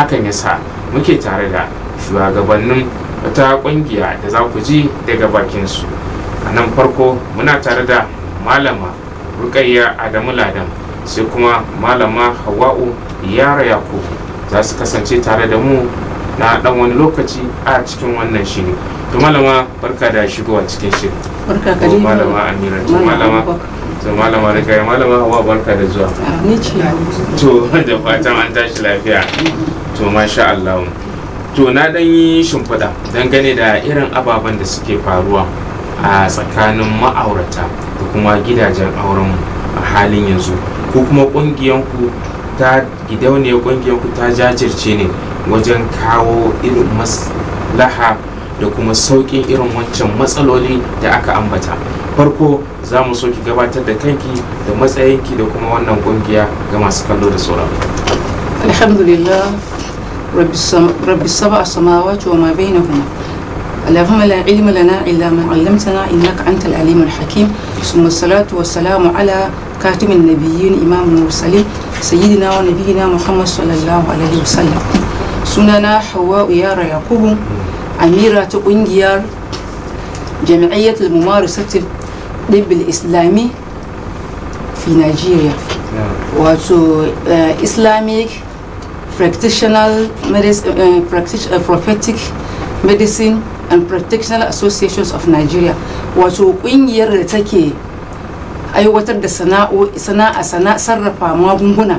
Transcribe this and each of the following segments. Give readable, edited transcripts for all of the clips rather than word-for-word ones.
hakan yasa muke tare da shugabannin wata kungiya da za ku ji daga bakin su. A nan farko muna tare da malama Rukayya Adamu Ladan, sai kuma malama Hawwa'u Yara Yakubu za su kasance tare da mu na dan wani lokaci a cikin wannan shiri. To malama barka da shigowa cikin shiri. Barka ka dai malama Amira. To malama Rukayya, malama Hawwa barka da zuwa. Ni ce. To da fatan an tashi lafiya. To masha Allah. To na dan yi shimfiɗa dangane da irin ababen da suke faruwa a tsakanin ma'aurata da kuma gidajen auren a halin yanzu, ko kuma ƙungiyanku ta gidauniyar ƙungiyanku ta jajirce ne wajen kawo irin maslaha da kuma sauƙin irin wancan matsaloli da aka ambata. Farko za mu so ki gabatar da kanki da matsayinki da kuma wannan ƙungiya ga masu kallo da sauran. Alhamdulillah rabbi sab'a samawati wa ma bainahuma. اللهم لا علم لنا إلا ما علمتنا إنك أنت العليم الحكيم. ثم الصلاة والسلام على كاتم النبيين إمام المرسلين سيدنا ونبينا محمد صلى الله عليه وسلم. سننا حواء يارا يعقوب، أميرة قنجيار جمعية الممارسة الطب الإسلامي في نيجيريا. وتو Islamic Practitioner Prophetic Medicine and Practitioner Associations of Nigeria, wato kungiyar da take aiwatar da sana'a sarrafa magunguna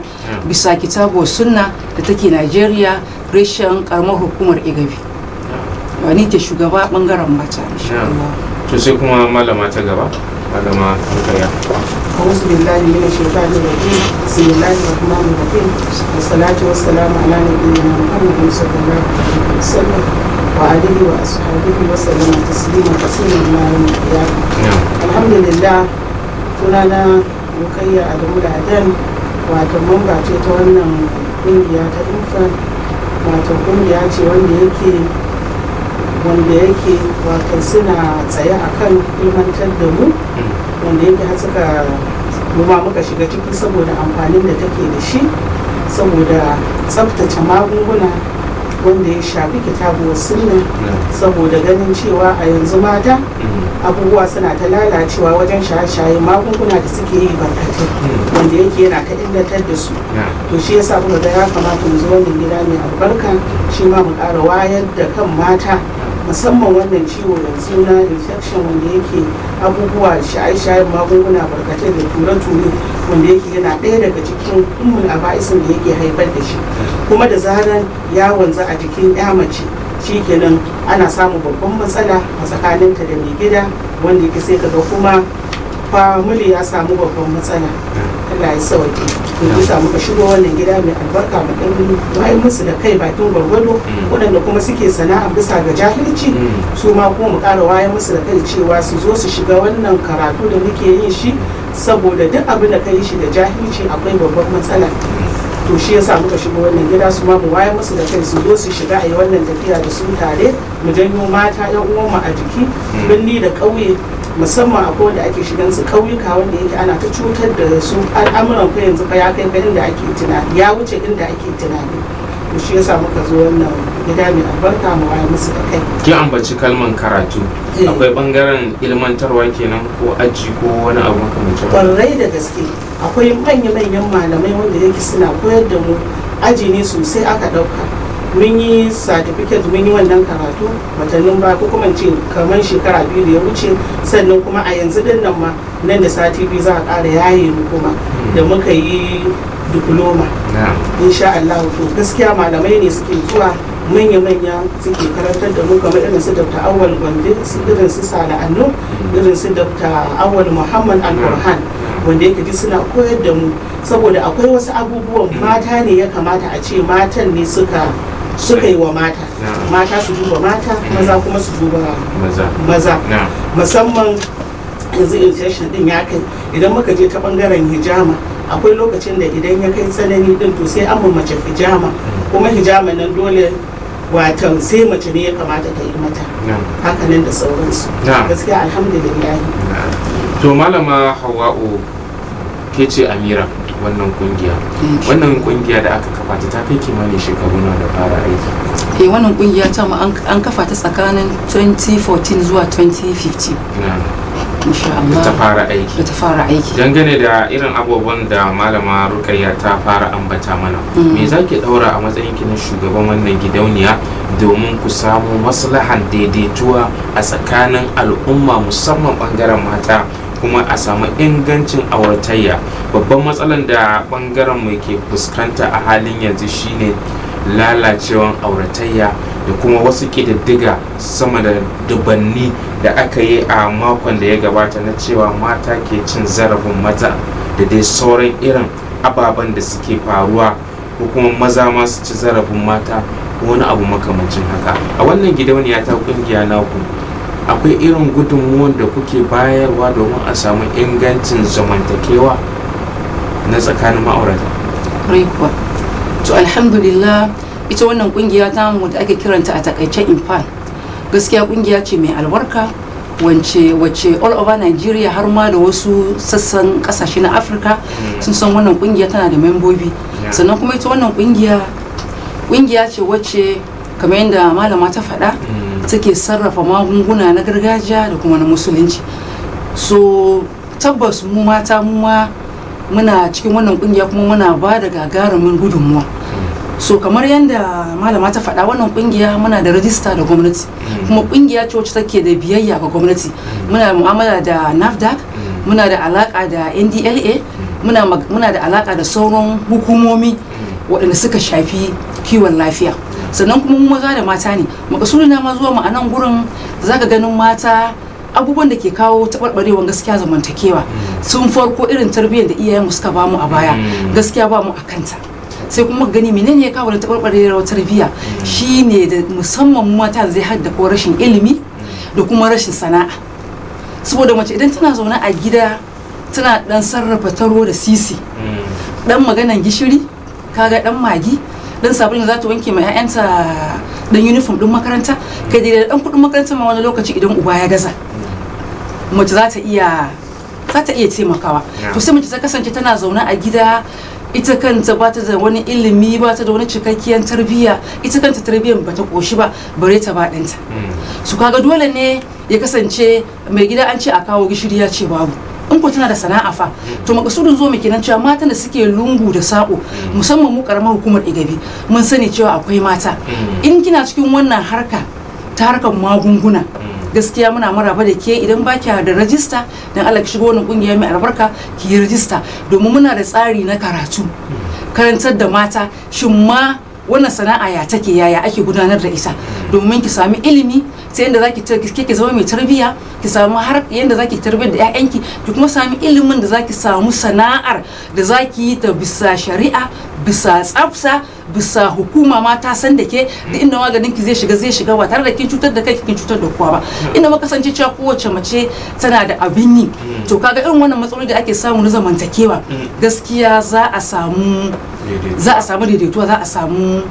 bisa kitabu sunna da take Nigeria reshen karamar hukumar Igabi. Wani ke shugaba bangaren mata insha Allah. To sai kuma malama ta gaba, malama Rukayya. أعوذ بالله من الشيطان الرجيم بسم الله الرحمن الرحيم والصلاة والسلام على نبينا محمد صلى الله عليه وسلم وعليه وأصحابه وسلم تسليما كثيرا إلى يوم القيامة. الحمد لله sunana Rukayya Adamu Ladan, wato mamba ce ta wannan kungiya ta infan, wato kungiya ce wanda yake wato suna tsaye akan ilmantar da mu, wanda yake har suka noma muka shiga ciki saboda amfanin da take da shi, saboda tsaftace magunguna wanda ya shafi kitabu sunna, saboda ganin cewa a yanzu mata abubuwa suna ta lalacewa wajen shaye-shaye magunguna da suke yi barkatai, wanda yake yana ta illatar da su. To shi yasa muka ga ya kamata mu zo wannan gida mai albarka, shi ma mu ƙara wayar da kan mata, musamman wannan ciwo yanzu na infection wanda yake abubuwa shaye-shayen magunguna barkatai da ture-ture, wanda yake yana ɗaya daga cikin ummul aba'isin da yake haifar da shi, kuma da zaran ya wanzu a jikin ya mace shikenan ana samun babban matsala a tsakaninta da mai gida, wanda yake sai kaga kuma family ya samu babban matsala. Allah ya sauke. To bisa muka shigo wannan gida mai albarka mu dan bayan musu da kai bakin gwargwado, waɗanda kuma suke sana'a bisa ga jahilci su ma kuma mu ƙara wayan musu da kai cewa su zo su shiga wannan karatu da muke yin shi, saboda duk abin da ka yi shi da jahilci akwai babban matsala. To shi yasa muka shigo wannan gida su ma mu wayar musu da kai su zo su shiga a yi wannan tafiya da su tare, mu janyo mata yan uwanmu a jiki, birni da ƙauye, musamman akwai wanda ake shigan su ƙauyuka wanda yake ana ta cutar da su, al'amuran fa yanzu fa ya kai fa inda ake tunani, ya wuce inda ake tunani. To shi yasa muka zo wannan gida mai albarka mu wayar musu da kai. Ki ambaci kalman karatu, akwai bangaren ilmantarwa kenan ko aji ko wani abu makamancin? Kwarai da gaske akwai manya-manyan malamai wanda yake suna koyar da mu, aji ne sosai aka ɗauka. Mun yi certificate, mun yi wannan karatu watannin ba ko kuma ce kamar shekara 2 da ya wuce, sannan kuma a yanzu din nan ma nan da sati 2 za a ƙara yaye mu kuma da muka yi diploma insha Allah. To gaskiya malamai ne suke zuwa manya-manya suke karantar da mu, kamar irin su Dr. Awal Gwande, irin su Sala Anno, irin su Dr. Awal Muhammad Al-Qur'an, wanda yake ji suna koyar da mu, saboda akwai wasu abubuwan mata ne ya kamata a ce matan ne suka yi wa mata su duba mata, maza kuma su duba maza. Musamman yanzu infection din ya kai, idan muka je ta bangaren hijama akwai lokacin da idan ya kai tsanani din to sai an mace hijama, kuma hijama nan dole watan sai mace ne ya kamata ta yi mata, hakanan da sauransu. Gaskiya alhamdulillah. To malama Hawwa'u, ke ce Amira, wannan kungiya da aka kafa ta kai kimanin shekaru na da fara aiki. Wannan kungiya ta mu an kafa ta tsakanin 2014 zuwa 2015. Da ta fara aiki. Dangane da irin abubuwan da malama Rukayya ta fara ambata mana, me zaki daura a matsayin ki na shugaban wannan gidauniya domin ku samu maslahan daidaituwa a tsakanin al'umma musamman bangaren mata, kuma a samu ingancin auratayya? Babban matsalan da bangaren mu ke fuskanta a halin yanzu shine lalacewan auratayya da kuma wasu ƙididdiga sama da dubanni da aka yi a makon da ya gabata na cewa mata ke cin zarafin maza da dai sauran irin ababen da suke faruwa, ko kuma maza ma su ci zarafin mata ko wani abu makamancin haka. A wannan gidauniya ta kungiya naku akwai irin gudunmuwan da kuke bayarwa domin a samu ingancin zamantakewa na tsakanin ma'aurata? Kuwa to alhamdulillah, ita wannan kungiya ta mu da ake kiranta a takaice infan, gaskiya kungiya ce mai albarka wacce all over Nigeria har ma da wasu sassan kasashe na Afirka sun san wannan kungiya tana da membobi. Sannan kuma ita wannan kungiya ce wacce kamar yadda malama ta faɗa take sarrafa magunguna na gargajiya da kuma na musulunci. So tabbas mu mata muna cikin wannan kungiya kuma muna ba da gagarumin gudunmuwa. So kamar yadda malama ta faɗa, wannan kungiya muna da rajista da gwamnati, kuma kungiya ce wacce take da biyayya ga gwamnati. Muna da mu'amala da NAFDAC, muna da alaka da NDLA, muna da alaka da sauran hukumomi waɗanda suka shafi kiwon lafiya. Sannan kuma mu maza da mata ne, makasudin na ma zuwa mu a nan gurin zaka ganin mata abubuwan da ke kawo taɓarɓarewar gaskiya zamantakewa sun farko irin tarbiyyar da iyayenmu suka bamu a baya, gaskiya ba mu a kanta. Sai kuma gani menene ya kawo da taɓarɓarewar tarbiyya shine da musamman mata zai hadda ko rashin ilimi da kuma rashin sana'a. Saboda mace idan tana zaune a gida tana dan sarrafa taro da sisi, dan maganan gishiri, kaga dan magi, dan sabulin da za ta wanke mai 'ya'yanta, dan uniform din makaranta, kai da dan kudin makaranta ma wani lokaci idan uba ya gaza mace za ta iya taimakawa. To sai mace ta kasance tana zaune a gida, ita kanta ba ta da wani ilimi, ba ta da wani cikakkiyar tarbiyya, ita kanta tarbiyyar ba ta koshi ba bare ta ba ɗanta. Su kaga dole ne ya kasance mai gida an ce a kawo gishiri ya ce babu. In ko tana da sana'a fa, to makasudin zo mu kenan cewa matan da suke lungu da sako, musamman mu karamar hukumar Igabi mun sani cewa akwai mata. In kina cikin wannan harka ta harkar magunguna, gaskiya muna maraba da ke idan ba kya da rajista dan Allah ki shigo wannan kungiya mai albarka ki yi rajista, domin muna da tsari na karatu karantar da mata shin ma wannan sana'a ya take, yaya ake gudanar da ita, domin ki sami ilimi sai yadda zaki ki zama mai tarbiyya, ki samu har yadda zaki tarbiyyar da 'ya'yanki, ki kuma sami ilimin da zaki samu sana'ar da zaki yi ta bisa shari'a, bisa tsafta, bisa hukuma ma ta san da ke da inda maganin ki zai shiga ba tare da kin cutar da kai kin cutar da kowa ba. Inda muka kasance cewa kowace mace tana da abin yi, to kaga irin wannan matsaloli da ake samu na zamantakewa gaskiya za a samu daidaituwa, za a samu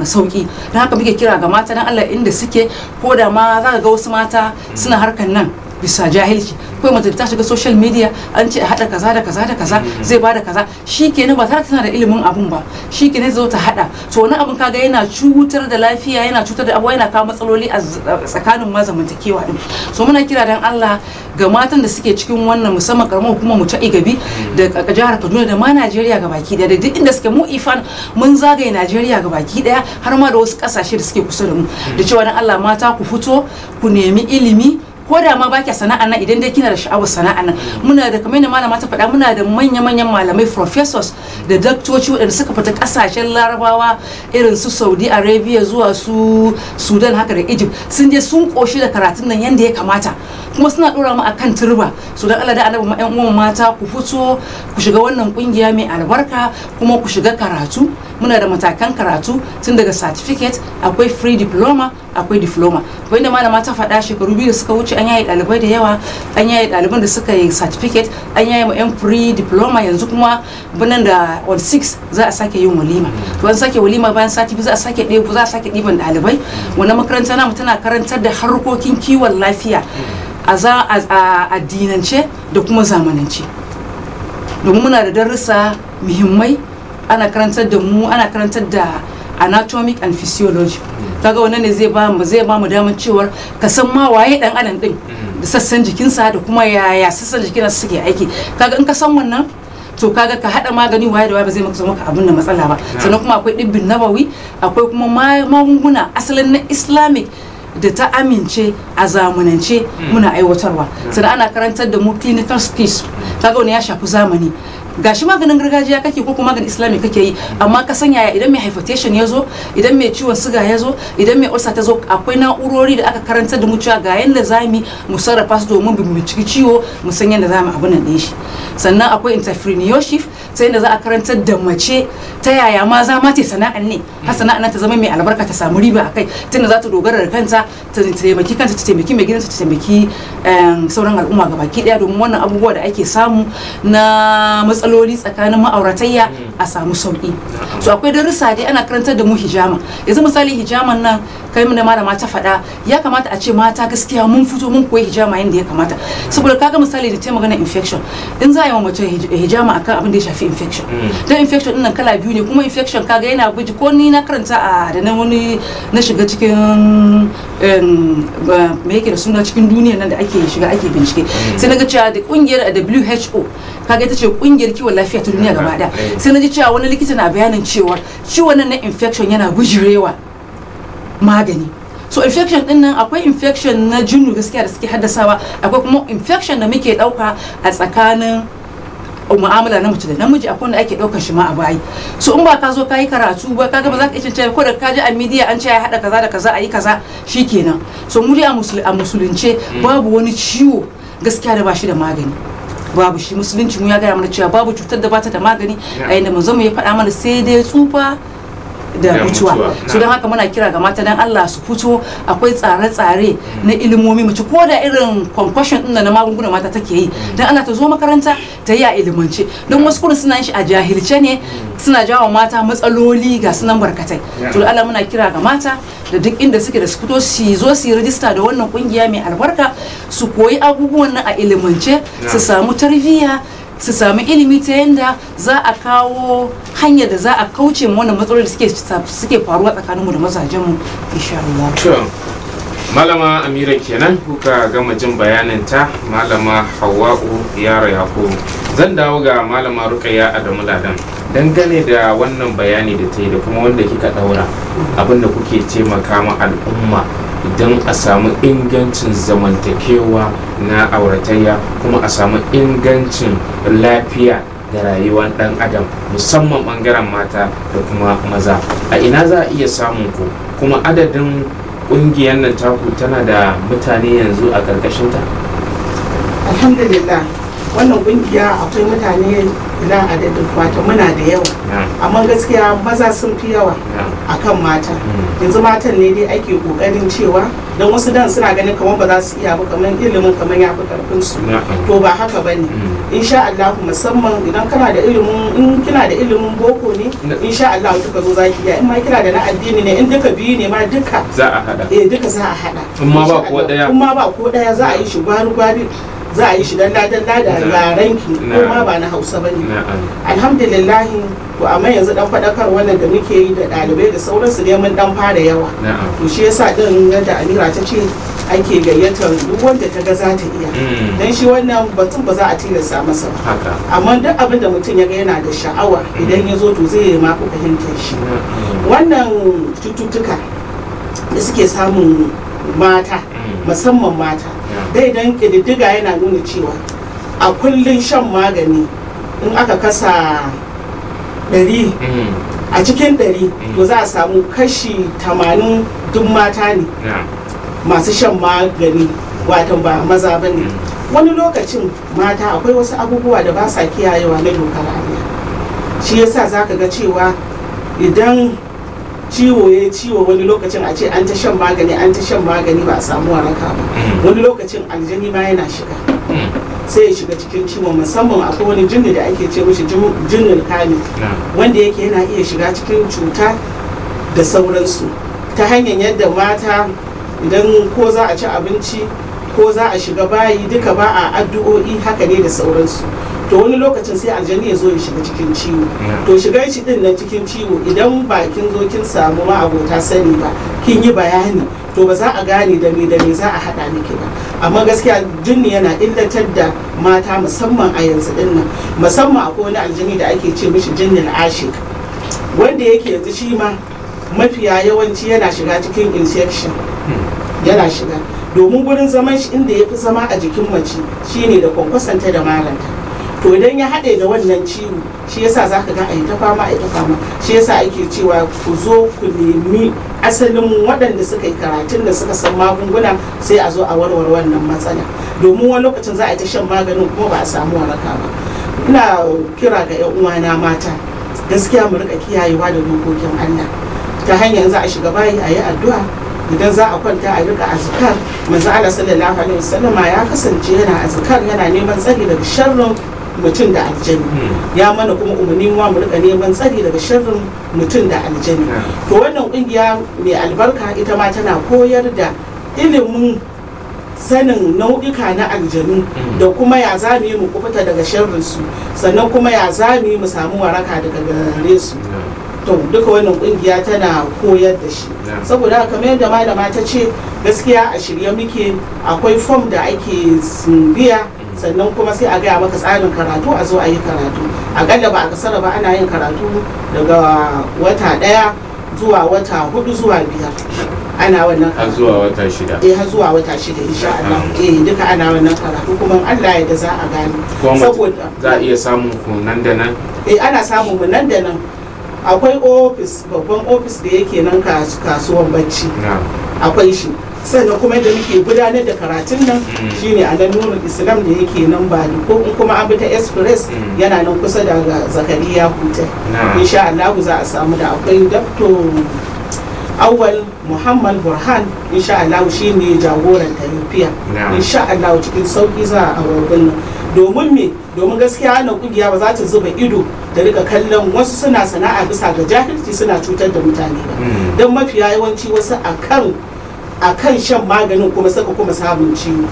sauki. Don haka muke kira ga mata dan Allah inda suke, ko da ma za ka ga wasu mata suna harkan nan bisa jahilci, ko mace ta shiga social media an ce a hada kaza da kaza da kaza zai bada kaza, shikenan ba tare tana da ilimin abun ba, shikenan zai zo ta hada. To wani abun kaga yana cutar da lafiya, yana cutar da abuwa, yana kawo matsaloli a tsakanin zamantakewa din. So muna kira dan Allah ga matan da suke cikin wannan musamman karamar hukumar mu ta Igabi da jihar Kaduna da ma Najeriya gabaki daya, da duk inda suke mu ifan mun zagaye Najeriya gabaki daya har ma da wasu kasashe da suke kusa da mu, da cewa dan Allah mata ku fito ku nemi ilimi, ko da ma baki sana'a nan idan dai kina da sha'awar sana'a nan, muna da kamar yadda malama ta faɗa, muna da manya-manyan malamai professors da daktoci waɗanda suka fita ƙasashen Larabawa irin su Saudi Arabia zuwa su Sudan haka da Egypt, sun je sun koshi da karatun nan yanda ya kamata, kuma suna ɗora mu akan turba. So dan Allah da annabi ma ƴan uwan mata ku fito ku shiga wannan kungiya mai albarka, kuma ku shiga karatu. Muna da matakan karatu tun daga certificate, akwai free diploma, akwai diploma. Wanda malama ta faɗa shekaru biyu da suka wuce an yaye ɗalibai da yawa, an yaye ɗaliban da suka yi certificate, an yaye ma 'yan free diploma. Yanzu kuma banan da on 6 za a sake yin walima, to an sake walima bayan sati biyu za a sake ɗiban ɗalibai. Wannan makaranta namu tana karantar da harkokin kiwon lafiya a addinance da kuma zamanance. domin muna da darussa muhimmai, ana karantar da mu, ana karantar da anatomic and physiology. Kaga wannan ne zai ba mu damar cewar ka san ma waye dan adam din da sassan jikinsa da kuma yaya sassan jikinsa suke aiki. Kaga in ka san wannan to kaga ka hada magani waye da waye ba zai maka abin da matsala ba. Sannan kuma akwai dibbin nabawi, akwai kuma magunguna asalin na Islamic da ta amince a zamanance muna aiwatarwa. Sannan ana karantar da mu clinical skills. Kaga wani ya shafi zamani, gashi maganin gargajiya kake ko kuma maganin islami kake yi, amma ka san yaya idan mai hypertension ya zo, idan mai ciwon suga ya zo, idan mai ulcer ta zo, akwai na'urori da aka karantar da mu cewa ga yanda zamu mu sarrafa su domin mu binciki ciwo, mu san yanda zamu abin nan din shi. Sannan akwai entrepreneurship, sai yanda za a karantar da mace ta yaya ma za ma ta sana'an ne, har sana'an ta zama mai albarka, ta samu riba akai, tunda za ta dogara da kanta, ta taimaki kanta, ta taimaki mai gidanta, ta taimaki sauran al'umma gabaki daya, domin wannan abubuwa da ake samu na matsaloli tsakanin ma'auratayya a samu sauki. So akwai darussa dai ana karantar da mu hijama. Yanzu misali hijaman nan kai mun da malama ta faɗa, ya kamata a ce mata gaskiya mun fito mun koyi hijama yanda ya kamata, saboda kaga misali da ta magana infection, in za a yi wa mace hijama akan abin da ya shafi infection, dan infection din nan kala biyu ne, kuma infection kaga yana buji, ko ni na karanta a da nan wani na shiga cikin me yake da suna cikin duniyar nan da ake shiga ake bincike, sai naga cewa da kungiyar WHO kaga ita ce kungiyar kiwon lafiya ta duniya gaba daya, sai naji cewa wani likita na bayanin cewa ciwon nan na infection yana gujirewa magani. So infection din nan akwai infection na jinnu gaskiya da suke haddasawa, akwai kuma infection da muke dauka a tsakanin mu'amala na mace da namiji, akwai wanda ake daukar shi ma a bayi. So in ba ka zo ka yi karatu ba, kaga ba za ka iya cewa ko da ka ji a media an ce ya hada kaza da kaza a yi kaza shikenan. So mu dai a musulunce babu wani ciwo gaskiya da ba shi da magani, babu shi. Musulunci mu ya gaya mana cewa babu cutar da bata da magani, a yanda manzo mu ya faɗa mana sai dai tsufa da mutuwa. So don haka muna kira ga mata dan Allah su fito, akwai tsare-tsare na ilimomi, mace ko da irin concussion din na magunguna mata take yi, dan Allah ta zo makaranta ta yi a ilimance, don wasu kuma suna yin shi a jahilce ne, suna jawo mata matsaloli ga sunan barkatai. To da Allah muna kira ga mata da duk inda suke da su fito su zo su yi rijista da wannan kungiya mai albarka, su koyi abubuwan nan a ilimance, su samu tarbiyya, su sami ilimi ta yanda za a kawo hanyar da za a kauce mu wannan matsaloli da suke faruwa tsakaninmu da mazajenmu insha Allah. Malama Amira kenan kuka gama jin bayanin ta, Malama Hawwa'u Yaro Yakubu. Zan dawo ga Malama Rukayya Adamu Ladan dangane da wannan bayani da ta yi da kuma wanda kika daura, abinda kuke taimaka ma al'umma idan a samu ingancin zamantakewa na auratayya, kuma a samu ingancin lafiya da rayuwar dan adam, musamman bangaren mata da kuma maza. A ina za a iya samun ku, kuma adadin kungiyar nan taku tana da mutane yanzu a karkashin ta? Alhamdulillah, wannan kungiya akwai mutane ila adadin, wato muna da yawa, amma gaskiya maza sun fi yawa akan mata. Yanzu matan ne dai ake kokarin cewa, don wasu dan suna ganin kamar ba za su iya ba, kamar ilimin kamar ya fi karfin su, to ba haka bane. Insha Allah, musamman idan kana da ilimin, in kina da ilimin boko ne, insha Allah duka zo zaki iya, in ma kina da na addini ne, in duka biyu ne ma duka za a hada, duka za a hada. In ma ba ko daya, in ma ba ko daya za a yi shi gwari, za a yi shi dalla-dalla da yarenki, ko ma ba na Hausa bane. Alhamdulillah. To amma yanzu dan fadakar wannan da muke yi da dalibai da sauransu ne mun dan fara yawa. To shi yasa din yadda Amira ta ce ake gayyatar duk wanda ta ga za ta iya, dan shi wannan batun ba za a tilasta masa ba, amma duk abin da mutum ya ga yana da sha'awa idan ya zo to zai ma ku fahimtar shi. Wannan cututtuka da suke samun mata, musamman mata, dai dan kididdiga yana nuna cewa a kullun shan magani in aka kasa 100 a cikin 100 to za a samu kashi 80 duk mata ne masu shan magani, watan ba maza ba ne. Wani lokacin mata akwai wasu abubuwa da ba sa kiyayewa na dokar Allah, shi yasa za ka ga cewa idan ciwo ya ciwo wani lokacin a ce an ta shan magani ba a samu waraka ba, wani lokacin aljani ma yana shiga, sai ya shiga cikin ciwon. Musamman akwai wani jinni da ake ce mishi jinnin kami, wanda yake yana iya shiga cikin cuta da sauransu ta hanyar yadda mata idan ko za a ci abinci ko za a shiga bayi duka ba a addu'o'i haka ne da sauransu. to wani lokacin sai aljani ya zo ya shiga cikin ciwo. To shigar shi din nan cikin ciwo idan ba kin zo kin samu ma'abota sani ba kin yi bayani to ba za a gane da me za a haɗa miki ba. Amma gaskiya jinni yana illatar da mata musamman a yanzu din nan, musamman akwai wani aljani da ake ce mishi jinnin ashik wanda yake yanzu shi ma mafiya yawanci yana shiga cikin infection, yana shiga domin gurin zaman shi inda ya fi zama a jikin mace shine da kwankwasanta da maranta. To idan ya haɗe da wannan ciwo shi yasa za ka ga a yi ta fama shi yasa ake cewa ku zo ku nemi asalin waɗanda suka yi karatun da suka san magunguna sai a zo a warware wannan matsala, domin wani lokacin za a yi ta shan maganin kuma ba a samu waraka ba. Ina kira ga 'yan uwana mata gaskiya mu rika kiyayewa da dokokin Allah ta hanyar za a shiga bayi a yi addu'a, idan za a kwanta a rika azkar. Manzo Allah sallallahu alaihi wasallama ya kasance yana azkar, yana neman tsari daga sharrin mutum da aljani. Ya mana kuma umarni mu rika neman tsari daga sharrin mutum da aljani. To wannan kungiya mai albarka ita ma tana koyar da ilimin sanin nau'ika na aljanu da kuma ya zame mu kubuta daga sharrin su, sannan kuma ya zame mu samu waraka daga gare su. To duka wannan kungiya tana koyar da shi. Saboda kamar yadda malama ta ce gaskiya a shirye muke, akwai form da ake biya, sannan kuma sai a gaya maka tsarin karatu a zo a yi karatu. Akalla ba a kasara ba ana yin karatu daga wata 1 zuwa wata 4 zuwa 5 ana wannan har zuwa wata 6. Har zuwa wata 6 insha Allah. Duka ana wannan karatu kuma Allah ya da za a gani. Saboda za a iya samun ku nan da nan. Ana samun mu nan da nan. Akwai ofis, babban ofis da yake nan kasuwan bacci, akwai shi. Sannan kuma da muke gudanar da karatun nan shine a nan Nurul Islam da yake nan ba ko in kuma an bi ta express yana nan kusa da Zakariya Hotel. Insha Allah za a samu da akwai Dr. Awwal Muhammad Burhan, insha Allah shine jagoran tarafiya. Insha Allah cikin sauki za a wurin nan. Domin me? Domin gaskiya wannan kungiya ba za ta zuba ido da rika kallon wasu suna sana'a bisa ga jahilci suna cutar da mutane ba. Don mafiya yawanci wasu akan shan maganin kuma saka kuma sabon ciwo.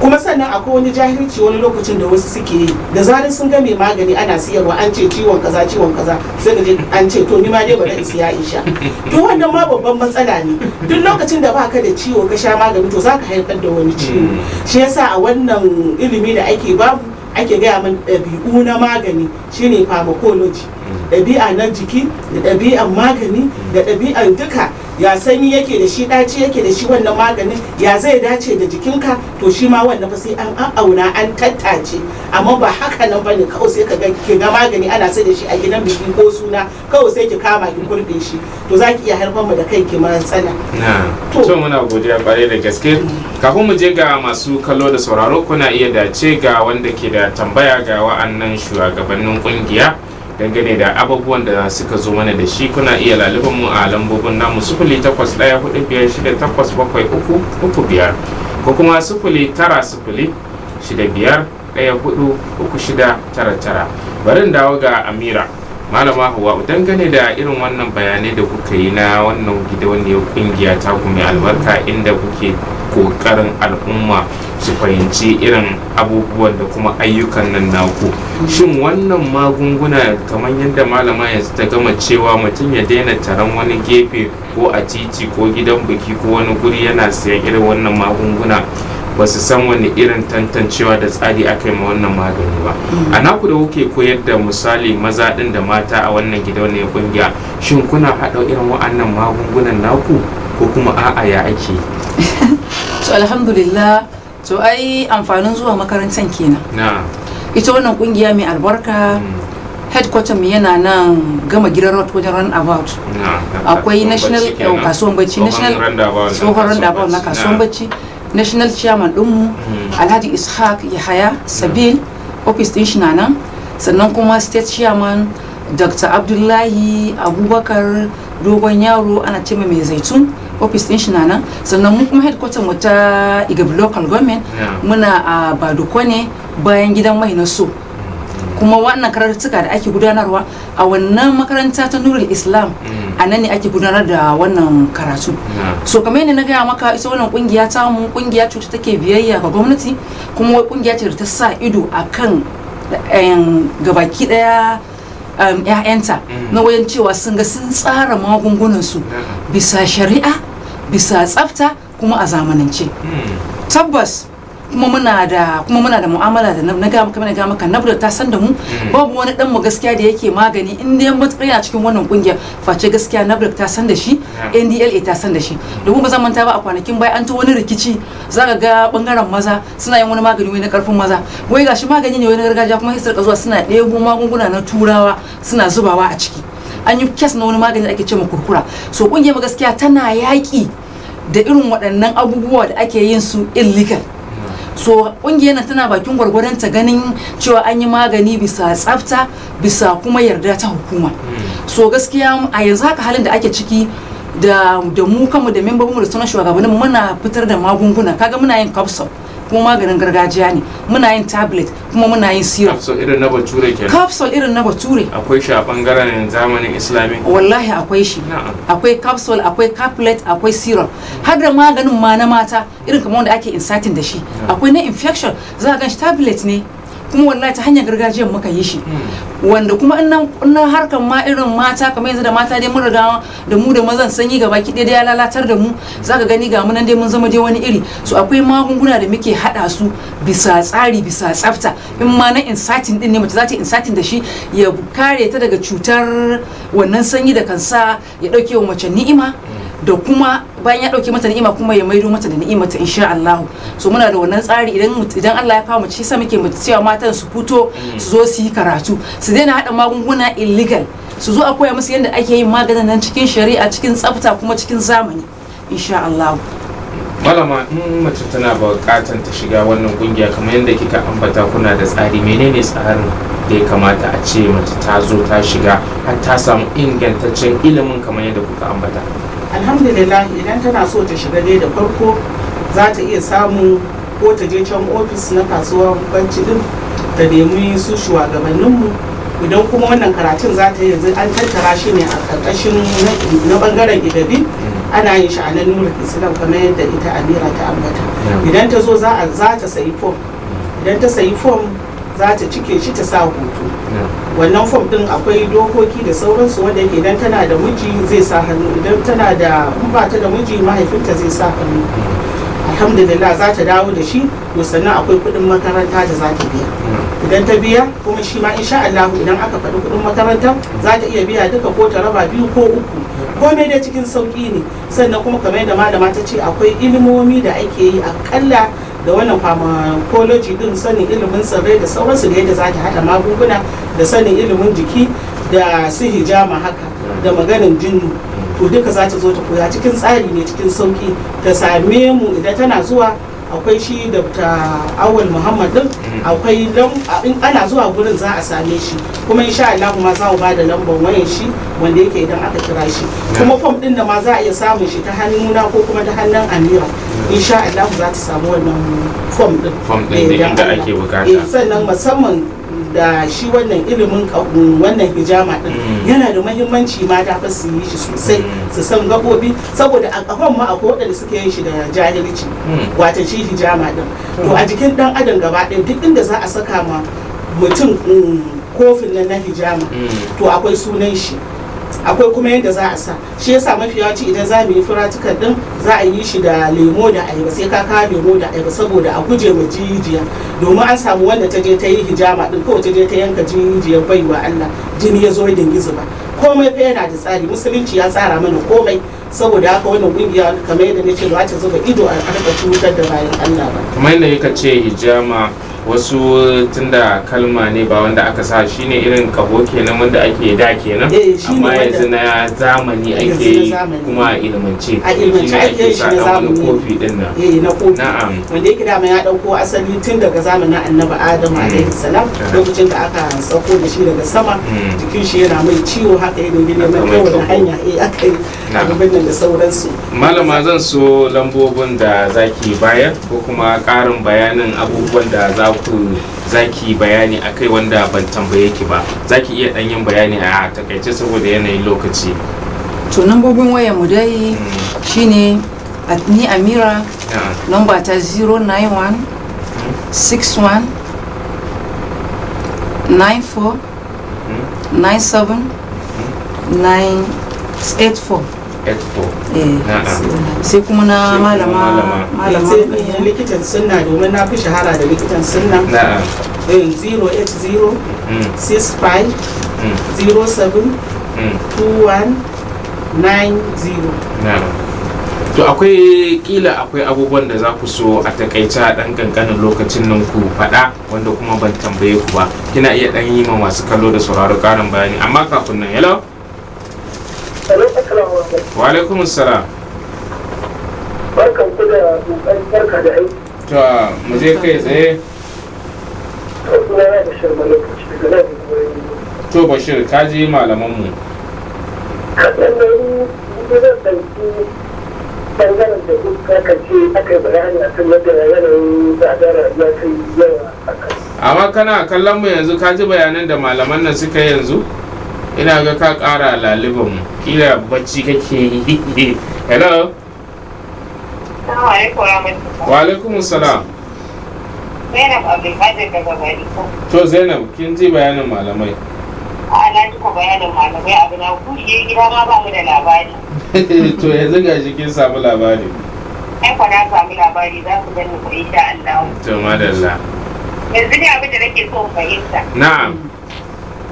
Kuma sannan akwai wani jahilci wani lokacin da wasu suke yi, da zarar sun ga mai magani ana siyarwa an ce ciwon kaza sai da je an ce to ni ma dai bari in siya isha. To wannan ma babban matsala ne. Duk lokacin da baka da ciwo ka sha magani to zaka haifar da wani ciwo. Shi yasa a wannan ilimi da ake babu ake gaya min ɗabi'u na magani shine pharmacology, ɗabi'a na jiki da ɗabi'an magani da ɗabi'an duka, ya sanyi yake da shi, ɗaci yake da shi wannan maganin ya zai dace da jikinka. To shi ma wannan fa sai an auna an tattace, amma ba haka nan bane kawai sai ka ga magani ana sai da shi a gidan biki ko suna kawai sai ki kama ki kurɗe shi, to za ki iya haifar mu da kai ki matsala. To muna godiya kwarai da gaske. Kafin mu je ga masu kallo da sauraro, kuna iya dace ga wanda ke da tambaya ga wa'annan shugabannin kungiya dangane da abubuwan da suka zo mana da shi. Kuna iya laluban mu a lambobin namu 0814567335 ko kuma 0906514399. Bari in dawo ga Amira. Malama Hauwa, dangane da irin wannan bayanai da kuka yi na wannan gidauniyar kungiya ta ku mai albarka, inda kuke kokarin al'umma su fahimci irin abubuwan da kuma ayyukan nan naku, shin wannan magunguna kamar yadda malama yanzu ta gama cewa mutum ya daina taron wani gefe ko a titi ko gidan biki ko wani guri yana siyan irin wannan magunguna, ba su san wani irin tantancewa da tsari aka yi ma wannan magani ba. A naku da kuke koyar da misali maza ɗin da mata a wannan gidauniyar kungiya, shin kuna haɗa irin wa'annan magungunan naku ko kuma a'a ya ake? To alhamdulillah, to ai amfanin zuwa makarantar kenan. Ita wannan kungiya mai albarka headquarter mu yana nan gama gidan road wajen run about. Akwai national kasuwan bacci, national tsohon roundabout na kasuwan bacci. National chairman ɗinmu Alhaji Ishaq Yahaya Sabil, office ɗin shi na nan. Sannan kuma state chairman Dr. Abdullahi Abubakar Dogon Yaro, ana ce mai zaitun, office ɗin shi na nan. Sannan mu kuma headquarter mu ta Igabi local government muna a Badukone bayan gidan mai na so. Kuma wannan karatuka da ake gudanarwa a wannan makaranta ta Nurul Islam, a nan ne ake gudanar da wannan karatu. So kamar yadda na gaya maka, ita wannan kungiya ta mu kungiya ce take biyayya ga gwamnati, kuma kungiya ce da ta sa ido akan gabaki daya ‘ya'yanta na wayan cewa sun ga sun tsara magungunansu bisa shari'a, bisa tsafta, kuma a zamanance. Tabbas kuma muna da mu'amala da na ga maka NAFDAC ta san da mu. Babu wani dan mu gaskiya da yake magani in dai matsaya a cikin wannan kungiyar face gaskiya NAFDAC ta san da shi, NDLA ta san da shi. Domin ba zan manta ba a kwanakin bai an ta wani rikici zaka ga bangaren maza suna yin wani magani wai na karfin maza, wai gashi magani ne wai na gargajiya kuma sai zuwa suna ɗebo magunguna na turawa suna zubawa a ciki. An yi kes na wani magani da ake ce ma kurkura. So kungiyar gaskiya tana yaki da irin waɗannan abubuwa da ake yin su illegal. So kungiyar tana bakin gwargwaron ta ganin cewa an yi magani bisa tsafta, bisa kuma yarda ta hukuma. So gaskiya a yanzu haka halin da ake ciki da mu kanmu da membobinmu da sauran shugabannin muna fitar da magunguna. Kaga muna yin capsule kuma maganin gargajiya ne, muna yin tablet kuma muna yin syrup. Capsule irin na bature kenan. Capsule irin na bature. Akwai shi a bangaren zamanin Islamic. Wallahi akwai shi. Akwai capsule, akwai caplet, akwai syrup. Har da maganin ma na mata irin kamar wanda ake inserting da shi. Akwai na infection, za ka gan shi tablet ne. Kuma wallahi ta hanyar gargajiyar muka yi shi, wanda kuma in harkar ma irin mata kamar yanzu da mata dai mun riga da mu da mazan sanyi gaba ki dai ya lalatar da mu, zaka gani ga mu nan dai mun zama dai wani iri. So akwai magunguna da muke hada su bisa tsari, bisa tsafta. In ma na inserting din ne mace za ta inserting da shi ya kare ta daga cutar wannan sanyi da kansa, ya dauke wa mace ni'ima, da kuma bayan ya dauke mata ni'ima kuma ya maido mata da ni'imata insha Allah. So muna da wannan tsari idan Allah ya kawo mace sai muke cewa matan su fito su zo su yi karatu, su daina hada magunguna illegal, su zo a koya musu yadda ake yin maganin nan cikin shari'a, cikin tsafta, kuma cikin zamani insha Allah. Malama, in mace tana buƙatar ta shiga wannan kungiya kamar yadda kika ambata kuna da tsari, menene tsarin da ya kamata a ce mace ta zo ta shiga har ta samu ingantaccen ilimin kamar yadda kuka ambata? Alhamdulillah, idan tana so ta shiga dai da farko za ta iya samu ko ta je can ofis na kasuwar banci din ta nemi su shugabanninmu. Idan kuma wannan karatun za ta yanzu an tattara shi ne a ƙarƙashin na bangaren idabi, ana yin shi a nan nura islam kamar yadda ita Amira ta ambata. Idan ta zo za ta sayi form, idan ta sayi form za ta cike shi ta sa hoto. Wannan form din akwai dokoki da sauransu wanda yake idan tana da miji zai sa hannu, idan tana da ba ta da miji mahaifinta zai sa hannu. Alhamdulillah za ta dawo da shi, to sannan akwai kuɗin makaranta da za ta biya. Idan ta biya kuma shi ma insha Allah idan aka faɗi kuɗin makaranta za ta iya biya duka ko ta raba biyu ko uku, komai dai cikin sauƙi ne. Sannan kuma kamar yadda malama ta ce akwai ilimomi da ake yi akalla da wannan pharmacology din, sanin ilimin tsirrai da sauransu, da yadda za ta haɗa magunguna, da sanin ilimin jiki, da su hijama haka, da maganin jinnu. To duka za ta zo ta koya cikin tsari ne, cikin sauki. Ta same mu idan tana zuwa, akwai shi Dr. Awal Muhammad din, akwai in ana zuwa gurin za a same shi, kuma insha Allah kuma za mu bada lambar wayan shi wanda yake idan aka kira shi. Kuma form din da ma za a iya samun shi ta hannuna ko kuma ta hannun Amira, insha Allah za ta samu wannan form din inda ake bukata. Sannan musamman da shi wannan ilimin wannan hijama din yana da muhimmanci mata fa su yi shi sosai, su san gabobi, saboda a kafan ma akwai waɗanda suke yin shi da jahilci, wato shi hijama din. To a jikin dan adam gaba ɗaya duk inda za a saka ma mutum kofin nan na hijama to akwai sunan shi, akwai kuma yadda za a sa shi. Yasa mafi yawanci idan za mu yi firatikal din za a yi shi da lemo da ayaba, sai ka kawo lemo da ayaba saboda a guje ma jijiya, domin an samu wanda ta je ta yi hijama din kawai ta je ta yanka jijiyar baiwa Allah, jini ya zo ya dingi zuba. Komai fa yana da tsari, musulunci ya tsara mana komai. Saboda haka wannan kungiya kamar yadda nace ba ta zuba ido a harkar cutar da bayan Allah ba. Kamar yadda yake ce hijama, wasu tunda kalma ne ba wanda aka sa shi ne irin kabo kenan wanda ake da kenan, amma yanzu na zamani ake yi kuma a ilmance. A ilmance ake shi na zamani. Kofi din nan. Na kofi. Na'am. Wanda yake dama ya dauko asali tun daga zamanin Annabi Adam alaihi salam, lokacin da aka sauko da shi daga sama, jikin shi yana mai ciwo haka ya dinga neman kowane hanya aka yi abin da sauransu. Malama, zan so lambobin da zaki bayar ko kuma karin bayanin abubuwan da zaki bayani akai wanda ban tambaye ki ba, zaki iya dan yin bayani a takaice saboda yanayin lokaci. To lambobin wayar mu dai shine ni Amira, lamba ta 091 61 94 97 984. Sai kuma na malama sai likitan sunna domin na fi shahara da likitan sunna 080 65 07 2190. To akwai abubuwan da za ku so a takaice a ɗan kankanin lokacin nan ku faɗa wanda kuma ban tambaye ku ba, kina iya ɗan yi ma masu kallo da sauraro ƙarin bayani, amma kafin nan hello. Wa alaikum salam. Barkan ku da barka da aiki. To mu je kai tsaye. To Bashir ka ji malaman mu. Kaɗan da yi zan ɗauki ɓangaren da kuka kace aka yi bayani a kan yadda yanayin tsadar ya kai yawa a kan. Amma kana kallon mu yanzu ka ji bayanan da malaman nan suka yi yanzu? Ina ga ka ƙara laliban mu, kila bacci kake yi. Hello. Wa alaikum salam. Zainab Abdulkadir daga Bariko. To Zainab kin ji bayanin malamai? A na ji ko bayanin malamai, abu na kushe gida ma ba mu da labari. To yanzu gashi kin samu labari. Ai ko na samu labari, za ku gani ko insha Allah. To madalla. Yanzu ne abin da nake so fahimta. Na'am.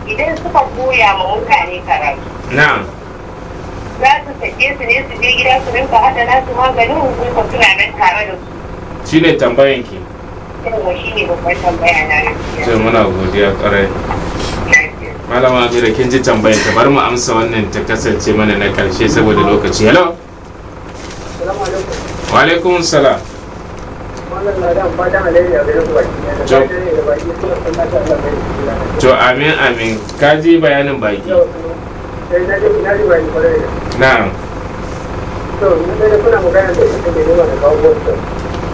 Idan suka koya ma mutane karatu. Na'am. Za su sake su ne su je gida su rinka hada nasu maganin hukunta suna nan tare da su. Shine tambayan ki. Yawa shi ne babban tambaya na gaskiya. To muna godiya ƙwarai. Malama Amira kin ji tambayan ta, bar mu amsa wannan ta kasance mana na ƙarshe saboda lokaci. Hello. Wa alaikum salam. To amin ka ji bayanin baki. Na'am.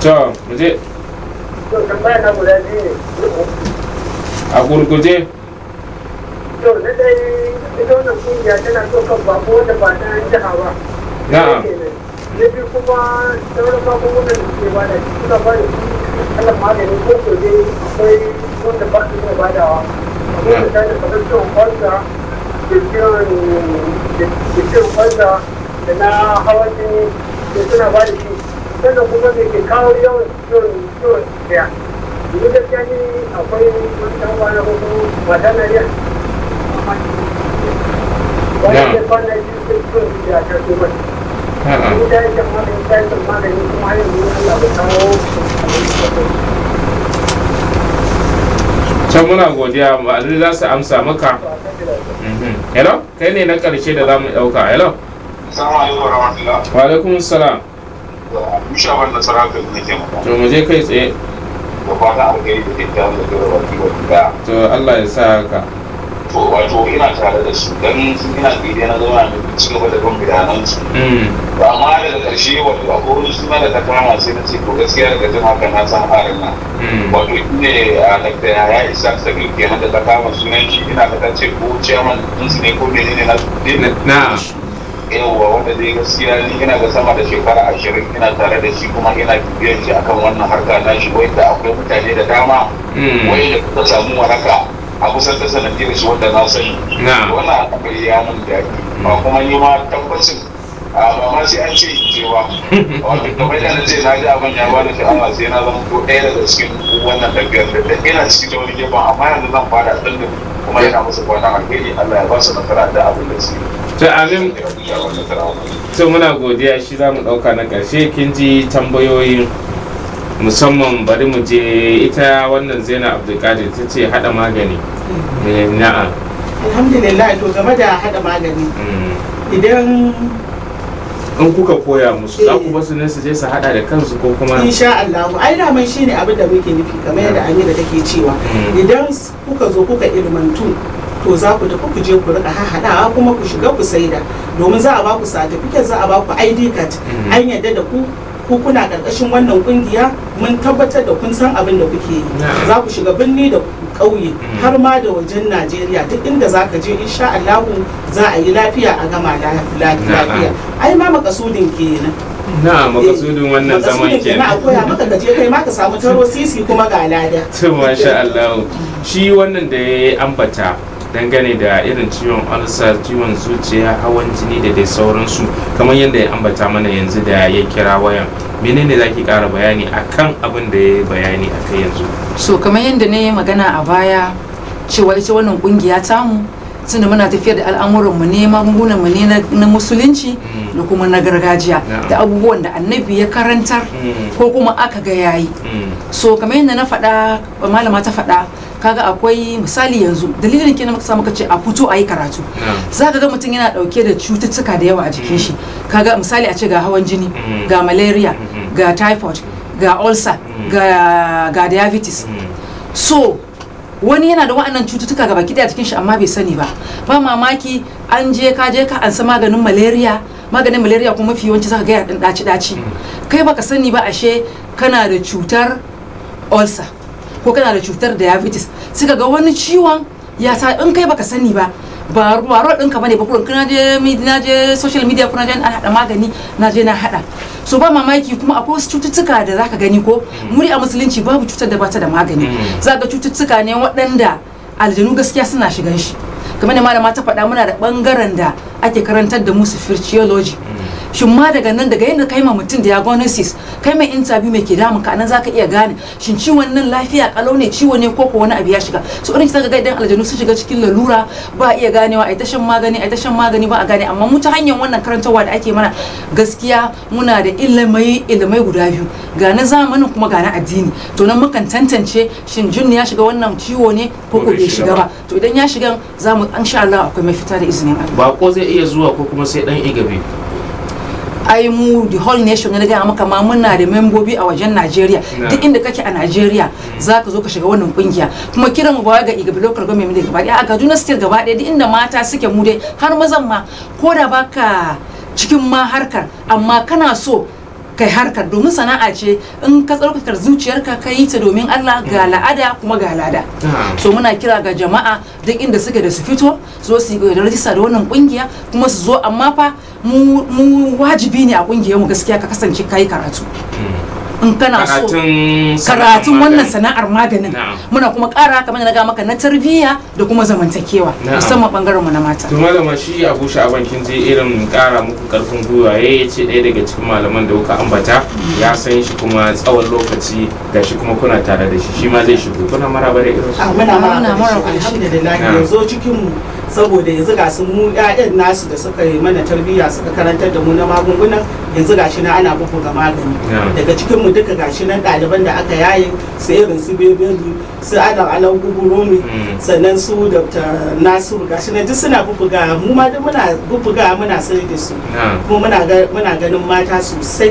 To mu je. A gurguje. To na dai ita wannan kungiya tana so kan bako wanda ba ta jiha ba. Na'am. Na biyu kuma sauran magungunan da suke bada suna bada kalan magani ko ko dai akwai wanda ba su iya badawa. Akwai da ta kamar ciwon kwanza da ciwon kwanza da na hawan jini da suna bada shi. Sannan kuma da ke kawo yawan ciwon daya. Ni gaskiya ni akwai wani ɗan wani ko mata na riya. Wani da kwana biyu da ciwon da ta ce mai. Can muna godiya ba za su amsa maka. Hello, kai ne na karshe da za mu ɗauka. Hello. Wa alaikum salam. Mushaban nasara kan nake maka. To mu je kai tsaye. Da fata alheri da kyakkyawan da gaba baki wata. To Allah ya sa haka. To wato ina tare da su dan ina gide na zama da ci gaba da ban bayanan su. To amma daga karshe wato akwai wani suna da ta kama sai na ce to gaskiya daga jin haka na san harin nan. Wato ne a daga ya isa sabil kenan da ta kama sunan shi ina ka ce ko chairman din su ne ko menene na su. Na. Yawwa wanda dai gaskiya ni ina ga sama da shekara 20 ina tare da shi kuma ina bibiyar shi akan wannan harka na shi wanda akwai mutane da dama wanda suka samu waraka a kusan ta sanadiyar shi wanda na sani wannan akwai ya mun daɗi ba kuma ni ma tabbacin ba ma sai an ce cewa wato kamar yadda ce na ji abin ya bani sha'awa sai na zama ko ɗaya daga cikin wannan tafiyar da ina cikin da wani gefen amma yanzu zan fara ɗin kuma yana musu kwanan alheri Allah ya ba su nasara da abin da su To amin. To muna godiya, shi za mu ɗauka na ƙarshe. Kin ji tambayoyin musamman, bari mu je ita wannan Zainab Abdulkadir ta ce haɗa magani. Na'am. Alhamdulillah, to game da haɗa magani. Idan in kuka koya musu za ku basu ne su je su haɗa da kansu ko kuma insha Allah ai da mai shine abin da muke nufi kamar yadda Amina take cewa idan kuka zo kuka ilmantu to za ku tafi ku je ku rika haɗawa kuma ku shiga ku saida domin za a ba ku certificate, za a ba ku ID card, an yadda da ku ku kuna karkashin wannan kungiya mun tabbatar da kun san abin da kuke yi. Za ku shiga birni da ƙauye har ma da wajen Najeriya duk inda za ka je insha Allah za a yi lafiya a gama lafiya. Ai ma makasudin kenan. Na makasudin wannan zaman kenan. Na koya maka ka je kai ma ka samu taro sisi kuma ga lada. To masha Allah. Shi wannan da ya ambata dangane da irin ciwon ulcer, ciwon zuciya, hawan jini da dai sauransu, kamar yadda ya ambata mana yanzu da ya kira wayan, menene zaki kara bayani akan abin da ya bayani akai yanzu? So kamar yadda ne magana a baya cewa ita wannan kungiya tamu tunda muna tafiyar da al'amuran mu ne, magungunan mu ne na musulunci da kuma na gargajiya da abubuwan da annabi ya karantar ko kuma aka ga yayi. So kamar yadda na faɗa, malama ta faɗa, kaga akwai misali yanzu dalilin kenan muka samu kace a fito a yi karatu. Zaka ga mutum yana dauke da cututtuka da yawa a jikin shi. Kaga misali a ce ga hawan jini, ga malaria, ga typhoid, ga ulcer, ga diabetes. So wani yana da wa'annan cututtuka gaba ki daya cikin shi amma bai sani ba. Ba mamaki an je ka ansa maganin malaria kuma mafi yawanci zaka ga ya dan daci. Kai baka sani ba ashe kana da cutar ulcer ko kana da cutar diabetes. Suka ga wani ciwon ya sa in kai baka sani ba ruwa ɗinka bane ba, kurin na je social media kuna je an haɗa magani na je na haɗa. So ba mamaki kuma akwai wasu cututtuka da zaka gani ko muri a musulunci babu cutar da bata da magani. Zaka ga cututtuka ne waɗanda aljanu gaskiya suna shigan shi. Kamar da malama ta faɗa, muna da ɓangaren da ake karantar da mu spirituology. Shin ma daga nan, daga yadda kai ma mutum diagnosis, kai mai interview mai ke damun ka, nan zaka iya gane shin ciwon nan lafiya kalau ne, ciwo ne ko wani abu ya shiga. So irin zaka ga idan aljanu sun shiga cikin lalura ba iya ganewa, ai ta shan magani ba a gane. Amma mu ta hanyar wannan karantarwa da ake mana gaskiya muna da ilimai guda biyu, ga na zamanin kuma ga na addini. To nan mukan tantance shin jin ya shiga wannan ciwo ne ko bai shiga ba. To idan ya shiga zamu insha Allah akwai mafita da izinin Allah. Ba ko zai iya zuwa ko kuma sai dan igabe. Ai mu the whole nation na gaya maka ma muna da membobi a wajen Najeriya. Duk inda kake a Najeriya zaka zo ka shiga wannan kungiya. Kuma kiran mu ba ga Igabe local government da gaba daya a Kaduna state gaba daya, duk inda mata suke mu dai har mazan ma, ko da baka cikin ma harkar amma kana so kai harkar domin sana'a ce, in ka tsarkakar zuciyarka ka yi ta domin Allah, ga la'ada kuma ga lada. So muna kira ga jama'a duk inda suke da su fito su yi rajista da wannan kungiya kuma su zo, amma fa mu wajibi ne a kungiyar mu gaskiya ka kasance kai karatu. In kana so karatun wannan sana'ar maganin, muna kuma ƙara kamar na ga maka na tarbiyya da kuma zamantakewa musamman bangaren mu na mata. To malama, shi Abu Sha'aban kin je irin ƙara muku karfin gwiwa, yace ɗaya daga cikin malaman da kuka ambata ya san shi kuma tsawon lokaci gashi kuma kuna tare da shi ma zai shigo, kuna maraba da irin su? Muna maraba, alhamdulillah. Yanzu cikin mu saboda yanzu ga su mu ƴaƴan nasu da suka yi mana tarbiyya suka karantar da mu na magungunan, yanzu gashi na ana bugu ga magani. Daga cikin mu duka gashi nan ɗaliban da aka yaye su irin su bebedu, su alan gugurumi, sannan su Dr. Nasiru gashi nan duk suna bubuga, mu ma duk muna bubuga muna sai da su, kuma muna ganin mata sosai.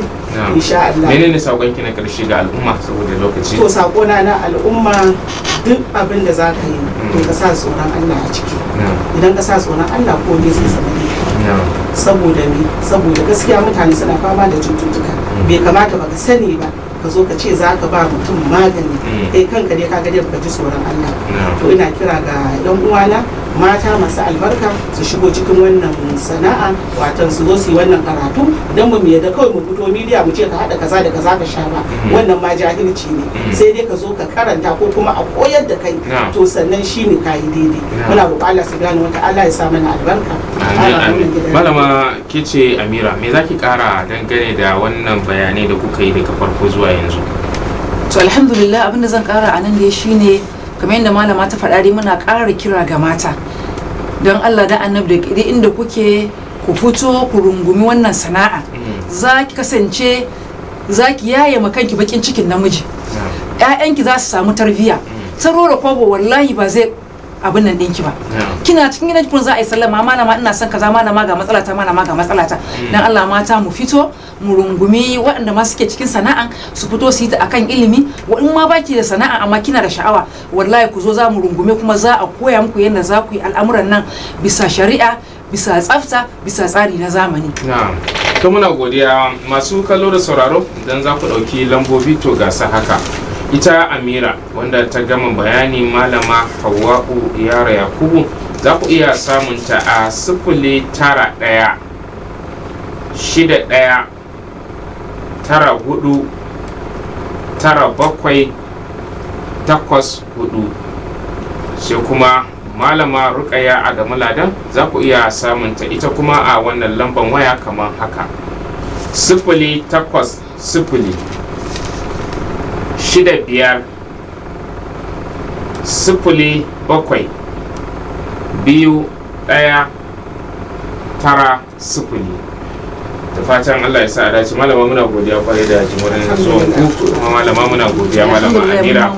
Insha Allah. Menene sakon ki na karshe ga al'umma saboda lokaci? To sakona na al'umma, duk abin da zaka yi to ka sa tsoron Allah a ciki. Idan ka sa tsoron Allah ko ne zai zama ne. Saboda gaskiya mutane suna fama da cututtuka, bai kamata ba ka sani ba ka zo ka ce za ka ba mutum magani kanka dai kaga dai baka ji tsoron Allah. To ina kira ga yan uwana mata masu albarka su shigo cikin wannan sana'a, watan su zo su yi wannan karatu, dan mu yadda kawai mu fito media mu ce ka hada kaza da kaza ka sha ba, wannan ma jahilci ne. Sai dai ka zo ka karanta ko kuma a koyar da kai, to sannan shine kai daidai. Muna roƙon Allah subhanahu wataala ya sa mana albarka. Malama kice Amira, me zaki kara dangane da wannan bayanai da kuka yi daga farko zuwa yanzu? To alhamdulillah, abinda zan kara anan dai shine kamar yadda malama ta faɗa dai muna ƙara kira ga mata don Allah da annabi da inda kuke ku fito ku rungumi wannan sana'a. Za ki kasance za ki yaye makanki bakin cikin namiji, ƴaƴanki za su samu tarbiyya. Sarora kwabo wallahi ba zai abin nan ɗinki ba. Kina cikin gidan kun za a yi sallama, malama ina son kaza, malama ga matsalata, malama ga matsalata. Dan Allah mata mu fito mu rungumi waɗanda ma suke cikin sana'an su fito su yi ta akan ilimi. Wa in ma baki da sana'a amma kina da sha'awa, wallahi ku zo za mu rungume kuma za a koya muku yadda za ku yi al'amuran nan bisa shari'a, bisa tsafta bisa tsari na zamani. na'am to muna godiya masu kallo da sauraro idan za ku ɗauki lambobi to gasa haka ita Amira wanda ta gama bayani malama Hawwa'u Yara Yakubu za ku iya samunta a 091 61 94 97 8 4 sai kuma malama Rukayya Adamu Ladan za ku iya samunta ita kuma a wannan lamban waya kamar haka 080 65 07 2 1 9 0. da fatan Allah ya sa a dace. Malama muna godiya kwarai da jimurin zuwan ku kuma malama muna godiya malama Amira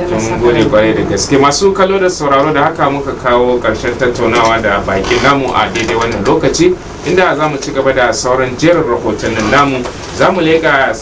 to mun gode kwarai da gaske. Masu kallo da sauraro da haka muka kawo karshen tattaunawa da bakin namu a daidai wannan lokaci inda za mu ci gaba da sauran jerin rahotannin namu. Za mu leƙa